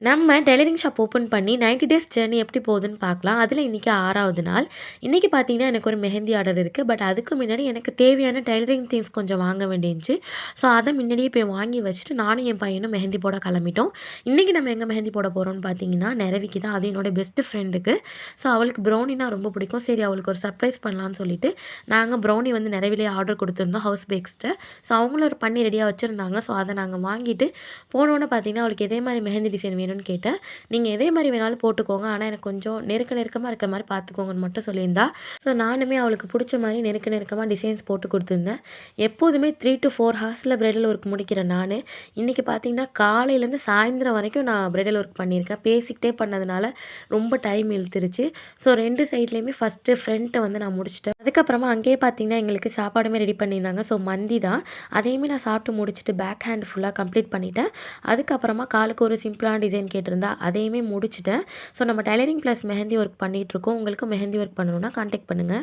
நம்ம tailoring shop open பண்ணி 90 days journey எப்படி போகுதுன்னு பார்க்கலாம். அதில இன்னைக்கு 6வது நாள். இன்னைக்கு பார்த்தீங்கன்னா, எனக்கு ஒரு மெஹந்தி ஆர்டர் இருக்கு. பட் அதுக்கு முன்னாடி எனக்கு தேவையான டெய்லரிங் திங்ஸ் கொஞ்சம் வாங்க வேண்டியிருந்துச்சு. ஸோ, அத முன்னாடியே போய் வாங்கி வச்சுட்டு, நானும் என் பையனும் மெஹந்தி போட கிளம்பிட்டோம். இன்னைக்கு நம்ம எங்க மெஹந்தி போட போறோம்னு பார்த்தீங்கன்னா, நெரவிக்கு தான். அது என்னோட பெஸ்ட் ஃப்ரெண்டுக்கு. ஸோ, அவளுக்கு ப்ரௌனினா ரொம்ப பிடிக்கும். சரி அவளுக்கு ஒரு சர்ப்ரைஸ் பண்ணலான்னு சொல்லிட்டு, நாங்க ப்ரௌனி வந்து நெரவிலேயே ஆர்டர் குடுத்துருந்தோம் ஹவுஸ் பேக்ஸ்ட்ட. ஸோ, அவங்களும் ஒரு பண்ணி ரெடியா வச்சிருந்தாங்க. ஸோ, அத நாங்க வாங்கிட்டு போனோனே பார்த்தீங்கன்னா, அவளுக்கு எதே மாரி மெஹந்தி டிசைன் வேணும்னு கேட்டேன். நீங்க எதே மாரி வேணாலும் போட்டுக்கோங்க. ஆனா எனக்கு கொஞ்சம் நெருக்கமா இருக்கிற மாரி பார்த்துக்கோங்கன்னு மட்டும் சொல்லியிருந்தா. ஸோ நானுமே அவளுக்கு புடிச்ச மாரி நெருக்கமா டிசைன்ஸ் போட்டு குடுத்துருந்தேன். எப்போதுமே 3 to 4 ஹார்ஸ்ல பிரைடல் ஒர்க் முடிக்கிறேன் நானு. இன்னைக்கு பார்த்தீங்கன்னா, காலையிலேருந்து சாயந்திரம் வரைக்கும் நான் பிரைடல் ஒர்க் பண்ணியிருக்கேன். பேசிக்கிட்டே பண்ணதுனால ரொம்ப டைம் இழுத்துருச்சு. ஸோ 2 சைட்லயுமே ஃபர்ஸ்ட்டு ஃப்ரண்ட்ட வந்து நான் முடிச்சுட்டேன். அதுக்கப்புறமா அங்கேயே பார்த்தீங்கன்னா, எங்களுக்கு சாப்பாடுமே ரெடி பண்ணியிருந்தாங்க. ஸோ மந்தி தான். அதையுமே நான் சாப்பிட்டு முடிச்சுட்டு பேக் ஹேண்ட் ஃபுல்லா கம்ப்ளீட் பண்ணிட்டேன். அதுக்கப்புறமா காலுக்கு ஒரு சிம்பிளான டிசைன் கேட்டிருந்தா, அதையுமே முடிச்சுட்டேன். ஸோ நம்ம டைலரிங் ப்ளஸ் மெஹந்தி ஒர்க் பண்ணிகிட்ருக்கோம். உங்களுக்கும் மெஹந்தி ஒர்க் பண்ணணும்னா கான்டாக்ட் பண்ணுங்க.